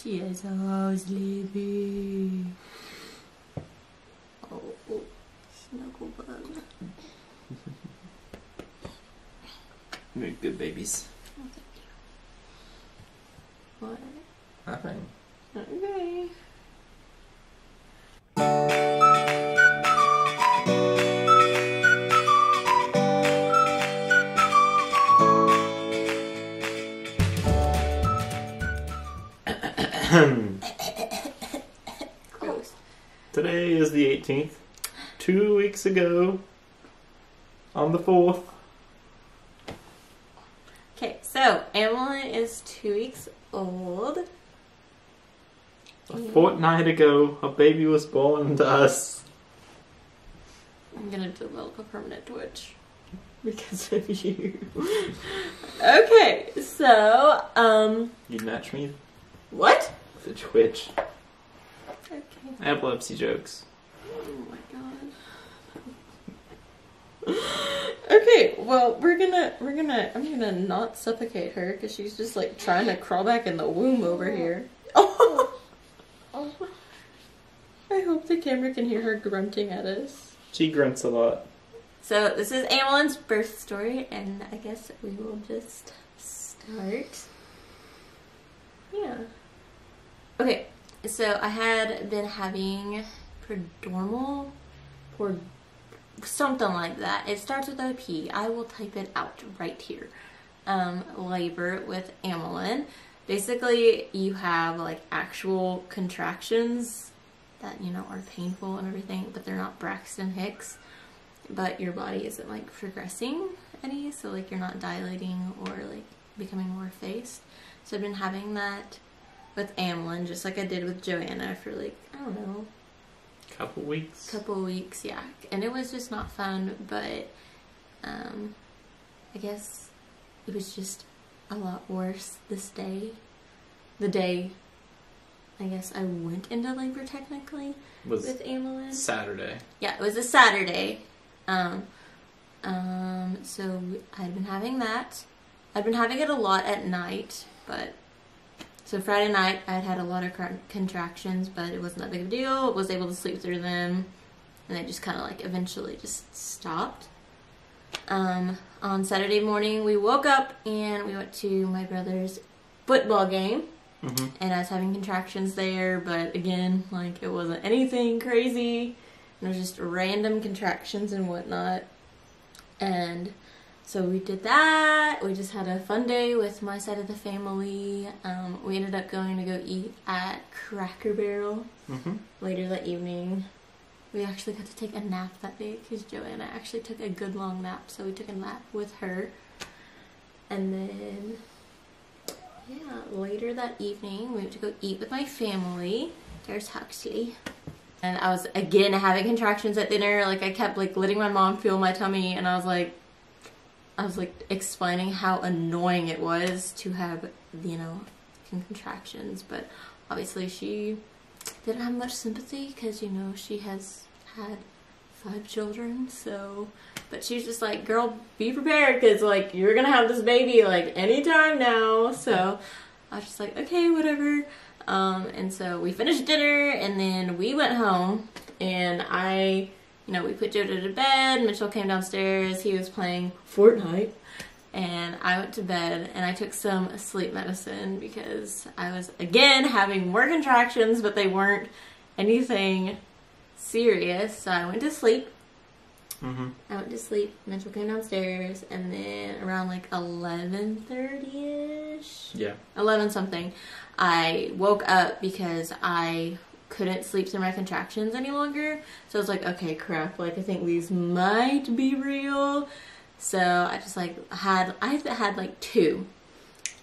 She is so sleepy. Oh, snuggle bug. You're good babies. Oh, thank you. What? Nothing. Okay. Gross. Today is the 18th. 2 weeks ago, on the 4th. Okay, so Amilyn is 2 weeks old. A fortnight ago, a baby was born to us. I'm gonna develop a permanent twitch because of you. Okay, so You'd match me what? with a twitch. Okay. Epilepsy jokes. Oh my god. Okay, well I'm gonna not suffocate her because she's just like trying to crawl back in the womb over here. Oh. I hope the camera can hear her grunting at us. She grunts a lot. So this is Amilyn's birth story, and I guess we will just start. Yeah. Okay, so I had been having prodromal or something like that. It starts with a P. I will type it out right here. Labor with Amilyn. Basically, you have like actual contractions that, you know, are painful and everything, but they're not Braxton Hicks. But your body isn't like progressing any, so like you're not dilating or like becoming more effaced. So I've been having that with Amilyn, just like I did with Joanna for like, I don't know, Couple weeks, yeah. And it was just not fun, but I guess it was just a lot worse this day. The day, I guess, I went into labor technically was with Amilyn. Saturday. Yeah, it was a Saturday. So I'd been having that. I'd been having it a lot at night, but so Friday night I had a lot of contractions, but it wasn't that big of a deal. Was able to sleep through them, and they just kind of like eventually just stopped. On Saturday morning we woke up and we went to my brother's football game. Mm-hmm. And I was having contractions there, but again, like, it wasn't anything crazy. It was just random contractions and whatnot. And so we did that. We just had a fun day with my side of the family. We ended up going to go eat at Cracker Barrel later that evening. We actually got to take a nap that day because Joanna actually took a good long nap, so we took a nap with her. And then, yeah, later that evening, we went to go eat with my family. There's Huxley. And I was, again, having contractions at dinner. Like, I kept, like, letting my mom feel my tummy, and I was, like, explaining how annoying it was to have, you know, contractions. But obviously she didn't have much sympathy because, you know, she has had 5 children, so, but she's just like, girl, be prepared because, like, you're gonna have this baby, like, anytime now. So I was just like, okay, whatever. And so we finished dinner and then we went home, and you know, we put Jojo to bed. Mitchell came downstairs. He was playing Fortnite, and I went to bed, and I took some sleep medicine because I was, again, having more contractions, but they weren't anything serious. So I went to sleep. I went to sleep. Mitchell came downstairs, and then around like 11:30ish. Yeah. 11 something. I woke up because I couldn't sleep through my contractions any longer. So I was like, okay, crap, like, I think these might be real. So I just like had like 2.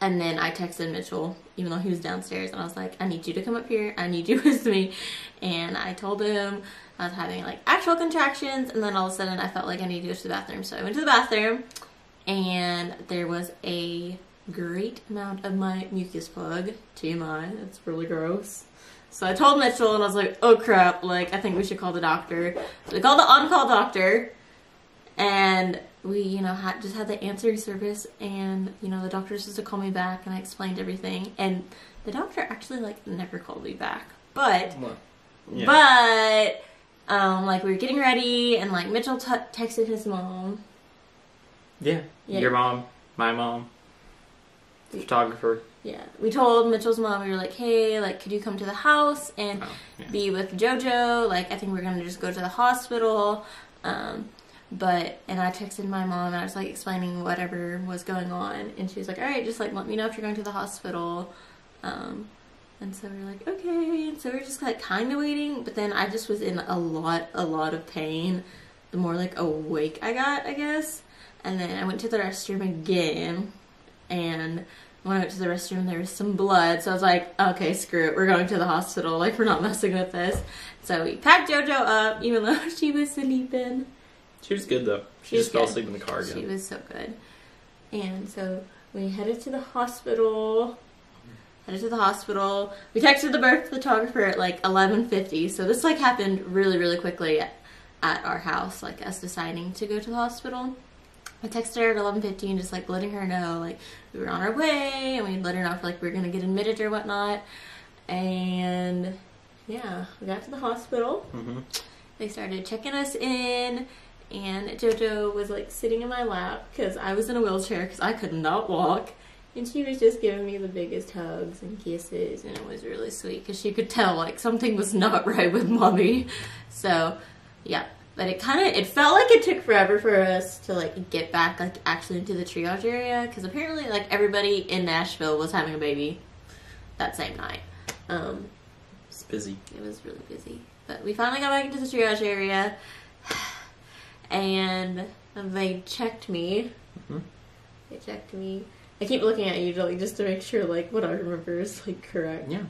And then I texted Mitchell, even though he was downstairs, and I was like, I need you to come up here. I need you with me. And I told him I was having like actual contractions, and then all of a sudden I felt like I needed to go to the bathroom. So I went to the bathroom, and there was a great amount of my mucus plug. TMI, that's really gross. So I told Mitchell, and I was like, oh crap, like, I think we should call the doctor. So we called the on-call doctor, and we, you know, just had the answering service, and, you know, the doctor was supposed to call me back, and I explained everything. And the doctor actually, like, never called me back. But, What? Yeah. like, we were getting ready, and, like, Mitchell texted his mom. Yeah. Your mom, my mom, the photographer. Yeah. We told Mitchell's mom, we were like, hey, like, could you come to the house and be with JoJo? Like, I think we're going to just go to the hospital. And I texted my mom, and I was, like, explaining whatever was going on. And she was like, all right, just, like, let me know if you're going to the hospital. And so we were like, okay. And so we were just, like, kind of waiting. But then I just was in a lot of pain. The more, like, awake I got, I guess. And then I went to the restroom again. And when I went to the restroom, there was some blood. So I was like, okay, screw it. We're going to the hospital. Like, we're not messing with this. So we packed JoJo up, even though she was sleeping. She was good, though. She just fell asleep in the car again. She was so good. And so we headed to the hospital. We texted the birth photographer at, like, 11:50. So this, like, happened really, really quickly at our house, like, us deciding to go to the hospital. I texted her at 11:50 just, like, letting her know, like, we were on our way, and we let her know if, like, we were going to get admitted or whatnot. And, yeah, we got to the hospital. Mm-hmm. They started checking us in, and JoJo was, like, sitting in my lap because I was in a wheelchair because I could not walk. And she was just giving me the biggest hugs and kisses, and it was really sweet because she could tell, like, something was not right with Mommy. So, yeah. But it felt like it took forever for us to, like, get back, like, actually into the triage area. Because apparently, like, everybody in Nashville was having a baby that same night. It's busy. It was really busy. But we finally got back into the triage area. And they checked me. Mm-hmm. They checked me. I keep looking at you, like, just to make sure, like, what I remember is, like, correct. Yeah.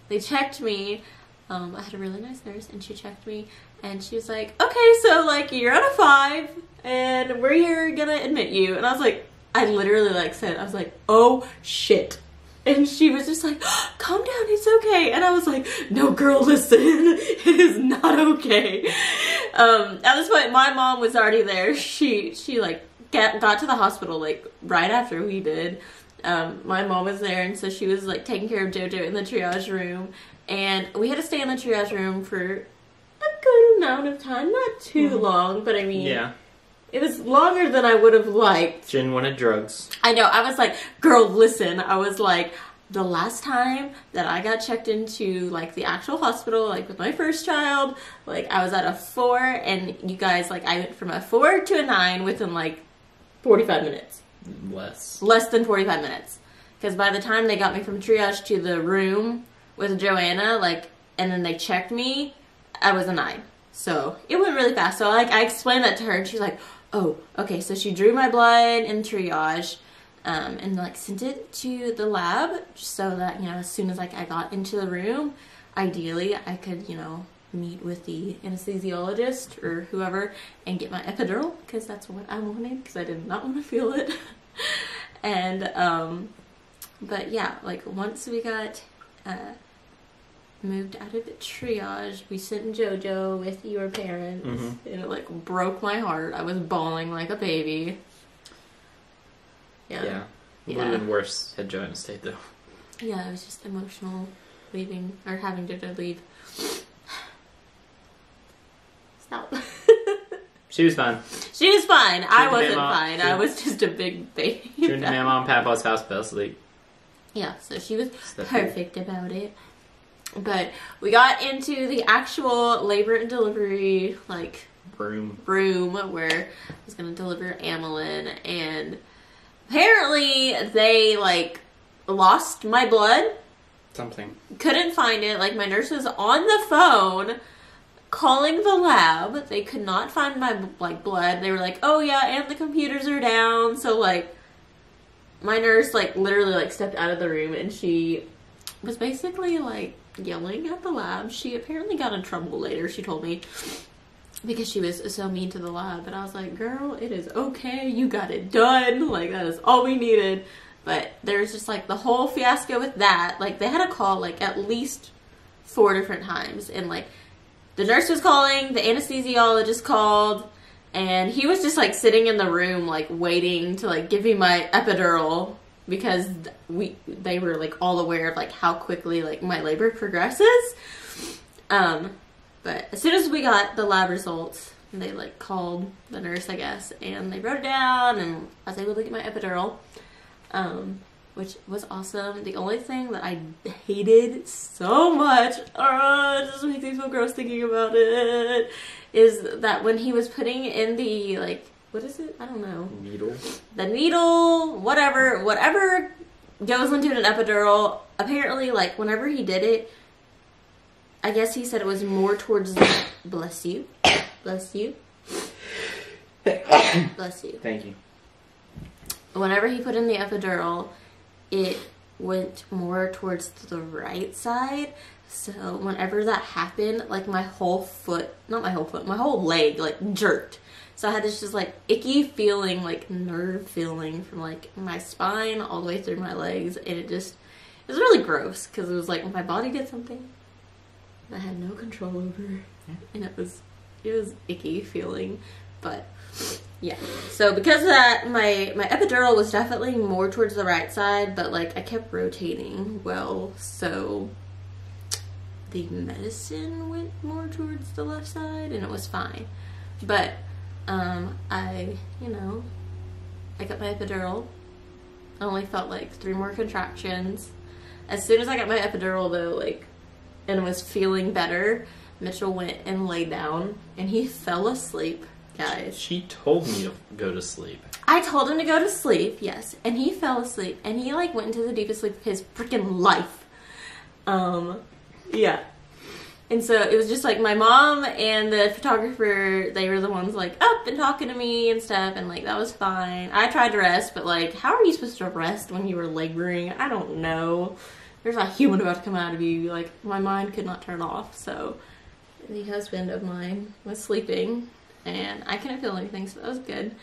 They checked me. I had a really nice nurse, and she checked me, and she was like, okay, so, like, you're at a 5, and we're here gonna admit you. And I was like, I literally, like, said, I was like, oh, shit. And she was just like, calm down, it's okay. And I was like, no, girl, listen, it is not okay. At this point, my mom was already there. She like, got to the hospital, like, right after we did. My mom was there, and so she was, like, taking care of JoJo in the triage room. And we had to stay in the triage room for a good amount of time. Not too long, but I mean... Yeah. It was longer than I would have liked. Gin wanted drugs. I know. I was like, girl, listen. I was like, the last time that I got checked into, like, the actual hospital, like, with my first child, like, I was at a 4, and you guys, like, I went from a 4 to a 9 within, like, 45 minutes. Less than 45 minutes. Because by the time they got me from triage to the room with Joanna, like, and then they checked me, I was a 9. So, it went really fast. So, like, I explained that to her, and she's like, oh, okay. So, she drew my blood in triage, and, like, sent it to the lab, so that, you know, as soon as, like, I got into the room, ideally, I could, you know, meet with the anesthesiologist or whoever and get my epidural, because that's what I wanted, because I did not want to feel it. And, but yeah, like, once we got, moved out of the triage, we sent JoJo with your parents, and it, like, broke my heart. I was bawling like a baby. Yeah. It would have been worse had Joanna stayed, though. Yeah, it was just emotional leaving, or having JoJo leave. Stop. She was fine. She was fine. I wasn't Mama, fine. I was just a big baby. She went to my mom and papa's house, fell asleep. Yeah, so she was perfect about it. But we got into the actual labor and delivery, like, room where I was going to deliver Amilyn, and apparently they, like, lost my blood. Something. Couldn't find it. Like, my nurse was on the phone calling the lab. They could not find my, like, blood. They were like, oh yeah, and the computers are down. So, like, my nurse, like, literally, like, stepped out of the room, and she was basically, like, yelling at the lab. She apparently got in trouble later, she told me, because she was so mean to the lab. But I was like, girl, it is okay. You got it done. Like, that is all we needed. But there's just, like, the whole fiasco with that. Like, they had to call, like, at least 4 different times. And, like, the nurse was calling, the anesthesiologist called, and he was just, like, sitting in the room, like, waiting to, like, give me my epidural. because they were like all aware of like how quickly like my labor progresses. But as soon as we got the lab results, they like called the nurse, I guess, and they wrote it down, and I was able to get my epidural, which was awesome. The only thing that I hated so much, it just makes me feel gross thinking about it, is that when he was putting in the, like, what is it? I don't know. Needle. The needle, whatever goes into an epidural, apparently, like, whenever he did it, I guess he said it was more towards the, bless you. Bless you. Bless you. Thank you. Whenever he put in the epidural, it went more towards the right side. So whenever that happened, like my whole foot, not my whole foot, my whole leg like jerked. So I had this just like icky feeling, like nerve feeling from like my spine all the way through my legs. And it was really gross because it was like my body did something I had no control over. And it was icky feeling. But yeah, so because of that, my epidural was definitely more towards the right side, but like I kept rotating well, so the medicine went more towards the left side and it was fine. But I got my epidural. I only felt like 3 more contractions. As soon as I got my epidural though, like, and was feeling better, Mitchell went and laid down and he fell asleep. Guys. She told me to go to sleep. I told him to go to sleep, yes. And he fell asleep. And he, like, went into the deepest sleep of his freaking life. Yeah. And so it was just, like, my mom and the photographer, they were the ones, like, up and talking to me and stuff. And, like, that was fine. I tried to rest, but, like, how are you supposed to rest when you were laboring? I don't know. There's a human about to come out of you. Like, my mind could not turn off. So the husband of mine was sleeping. And I couldn't feel anything, so that was good.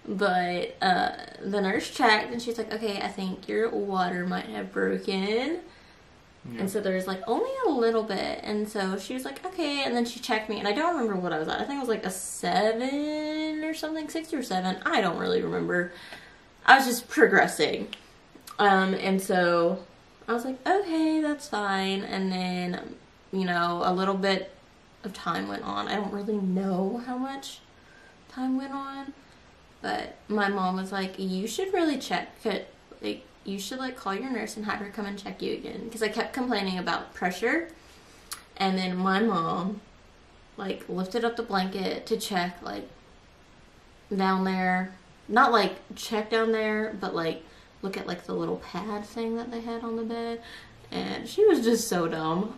But the nurse checked, and she's like, okay, I think your water might have broken. Yeah. And so there's, like, only a little bit. And so she was like, okay. And then she checked me, and I don't remember what I was at. I think it was, like, a 7 or something, 6 or 7. I don't really remember. I was just progressing. And so I was like, okay, that's fine. And then, you know, a little bit of time went on. I don't really know how much time went on, but my mom was like, you should really check it. Like, you should like call your nurse and have her come and check you again, because I kept complaining about pressure. And then my mom like lifted up the blanket to check like down there, not like check down there, but like look at like the little pad thing that they had on the bed. And she was just so dumb.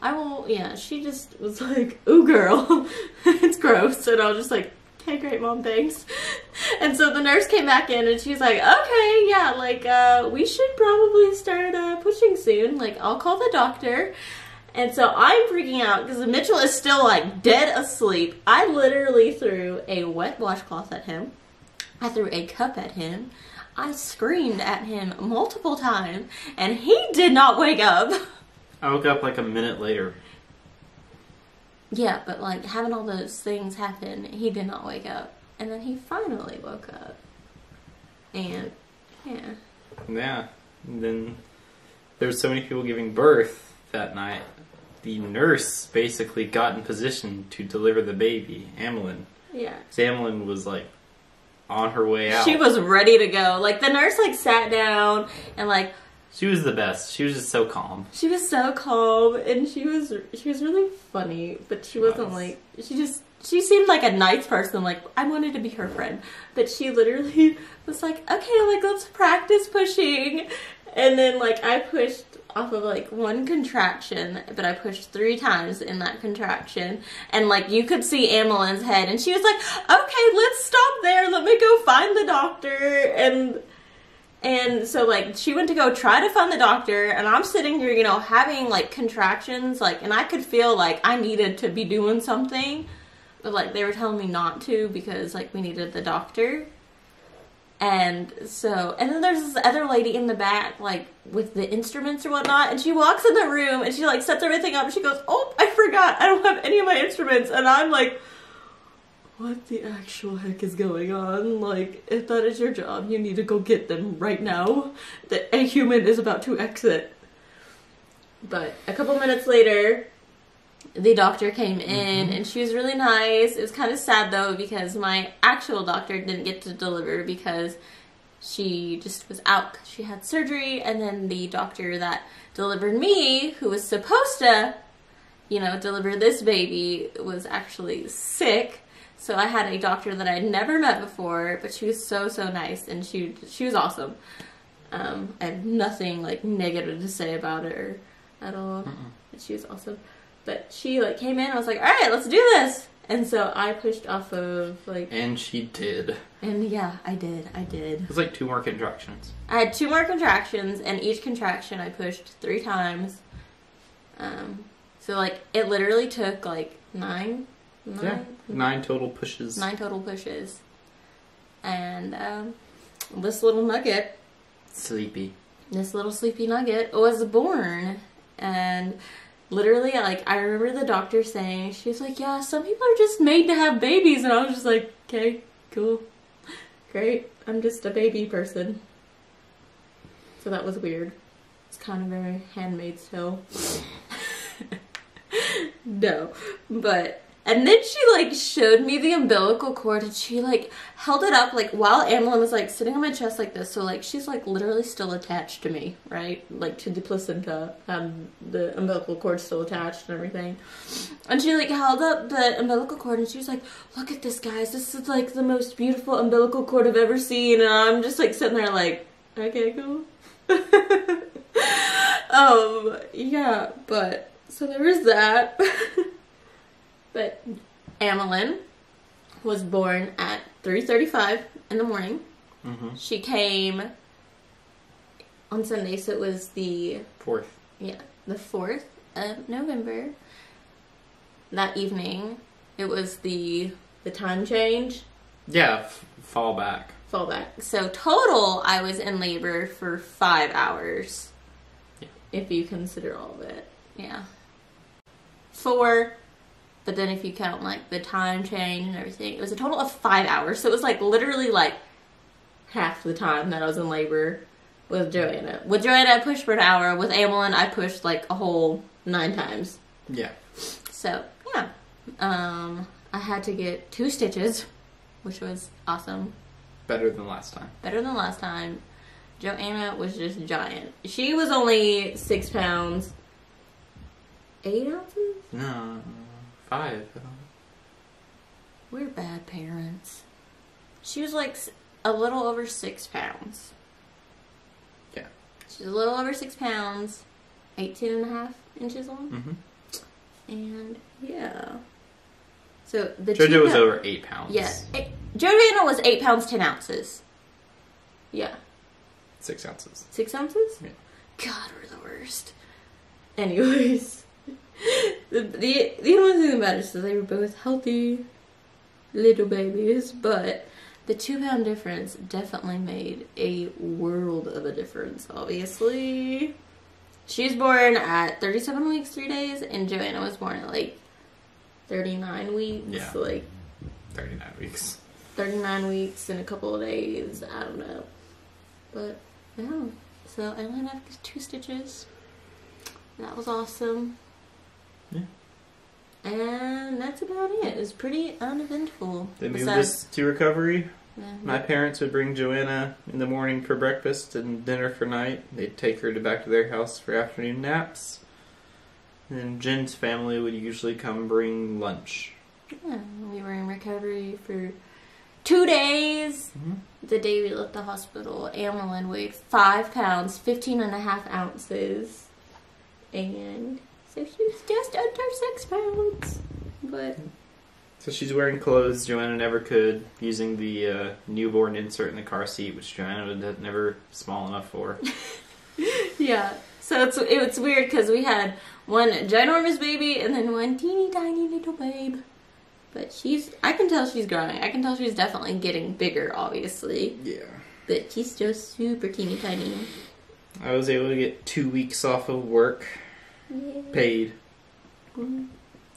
She just was like, ooh girl, it's gross. And I was just like, okay, great mom, thanks. And so the nurse came back in and she's like, okay, yeah, like, we should probably start pushing soon. Like, I'll call the doctor. And so I'm freaking out because Mitchell is still like dead asleep. I literally threw a wet washcloth at him. I threw a cup at him. I screamed at him multiple times, and he did not wake up. I woke up like a minute later. Yeah, but like having all those things happen, he did not wake up. And then he finally woke up. And, yeah. Yeah. And then there were so many people giving birth that night. The nurse basically got in position to deliver the baby, Amilyn. Yeah. So Amilyn was like on her way out. She was ready to go. Like, the nurse, like, sat down and, like... She was the best. She was just so calm. She was so calm, and she was really funny, but she wasn't, like... She seemed like a nice person. Like, I wanted to be her friend. But she literally was like, okay, like, let's practice pushing. And then, like, I pushed off of, like, 1 contraction, but I pushed 3 times in that contraction. And, like, you could see Amilyn's head, and she was like, okay, let's stop there. Let me go find the doctor. And so, like, she went to go try to find the doctor, and I'm sitting here, you know, having, like, contractions, like, and I could feel, like, I needed to be doing something. But, like, they were telling me not to because, like, we needed the doctor. And so, and then there's this other lady in the back, like, with the instruments or whatnot, and she walks in the room, and she, like, sets everything up, and she goes, oh, I forgot, I don't have any of my instruments, and I'm like, what the actual heck is going on? Like, if that is your job, you need to go get them right now. A human is about to exit. But a couple minutes later, the doctor came in, and she was really nice. It was kind of sad, though, because my actual doctor didn't get to deliver because she just was out. She had surgery, and then the doctor that delivered me, who was supposed to, you know, deliver this baby, was actually sick. So I had a doctor that I'd never met before, but she was so, so nice, and she was awesome. I have nothing, like, negative to say about her at all. She was awesome. But she, like, came in and was like, all right, let's do this. And so I pushed off of, like... And she did. And yeah, I did. It was like 2 more contractions. I had 2 more contractions, and each contraction I pushed 3 times. So, like, it literally took, like, 9 total pushes. 9 total pushes. And this little nugget... Sleepy. This little sleepy nugget was born. And... literally, like, I remember the doctor saying, she was like, yeah, some people are just made to have babies. And I was just like, okay, cool. Great. I'm just a baby person. So that was weird. It's kind of very Handmaid's Tale. No. But, and then she, like, showed me the umbilical cord, and she, like, held it up, like, while Amilyn was, like, sitting on my chest like this. So, like, she's, like, literally still attached to me, right? Like, to the placenta, the umbilical cord still attached and everything. And she, like, held up the umbilical cord, and she was like, look at this, guys. This is, like, the most beautiful umbilical cord I've ever seen. And I'm just, like, sitting there, like, okay, cool. Yeah, but, so there was that. But Amilyn was born at 3:35 in the morning. She came on Sunday, so it was the 4th. Yeah, the 4th of November. That evening, it was the time change. Yeah, fall back. So total, I was in labor for 5 hours. Yeah. If you consider all of it. Yeah. 4. But then if you count, like, the time change and everything, it was a total of 5 hours. So it was, like, literally, like, half the time that I was in labor with Joanna. With Joanna, I pushed for an hour. With Amilyn, I pushed, like, a whole 9 times. Yeah. So, yeah. I had to get 2 stitches, which was awesome. Better than last time. Joanna was just giant. She was only 6 pounds. 8 ounces? No. 5. We're bad parents. She was like a little over 6 pounds. Yeah. She's a little over 6 pounds, 18.5 inches long. And yeah. So the JoJo was over 8 pounds. Yeah. Joanna was 8 pounds, 10 ounces. Yeah. 6 ounces. 6 ounces? Yeah. God, we're the worst. Anyways. The only thing about it is that they were both healthy little babies, but the 2 pound difference definitely made a world of a difference, obviously. She was born at 37 weeks, 3 days, and Joanna was born at, like, 39 weeks. Yeah. So, like, 39 weeks. 39 weeks in a couple of days. I don't know. But, yeah. So, I only have 2 stitches. That was awesome. Yeah. And that's about it. It was pretty uneventful. They moved us to recovery. Yeah. My parents would bring Joanna in the morning for breakfast and dinner for night. They'd take her back to their house for afternoon naps. And then Gihn's family would usually come bring lunch. Yeah, we were in recovery for 2 days. The day we left the hospital, Amilyn weighed 5 pounds, 15.5 ounces. And so she was just under 6 pounds. But So she's wearing clothes Joanna never could, using the newborn insert in the car seat, which Joanna was never small enough for. yeah, so it's weird because we had one ginormous baby and then one teeny tiny little babe. But I can tell she's growing. I can tell she's definitely getting bigger, obviously. Yeah. But she's still super teeny tiny. I was able to get 2 weeks off of work. Yeah. Paid.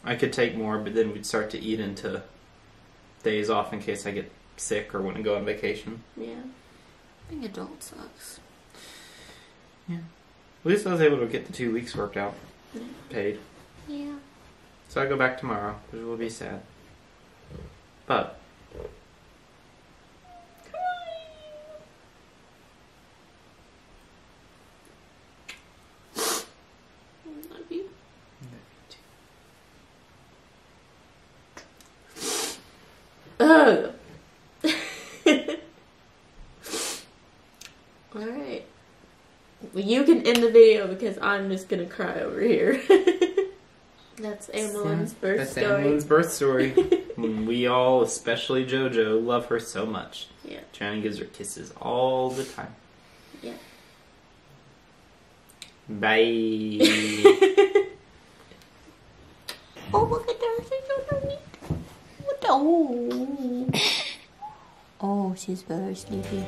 I could take more, but then we'd start to eat into days off in case I get sick or want to go on vacation. Yeah. Being adult sucks. Yeah. At least I was able to get the 2 weeks worked out. Yeah. Paid. Yeah. So I go back tomorrow, which will be sad. But Love you. Ugh. Alright. Well, you can end the video because I'm just gonna cry over here. That's Amilyn's birth story. That's Amilyn's birth story. We all, especially JoJo, love her so much. Yeah. Johnny gives her kisses all the time. Yeah. Bye. Oh, look at her. She's so neat. What the? Oh. Oh, she's very sleepy.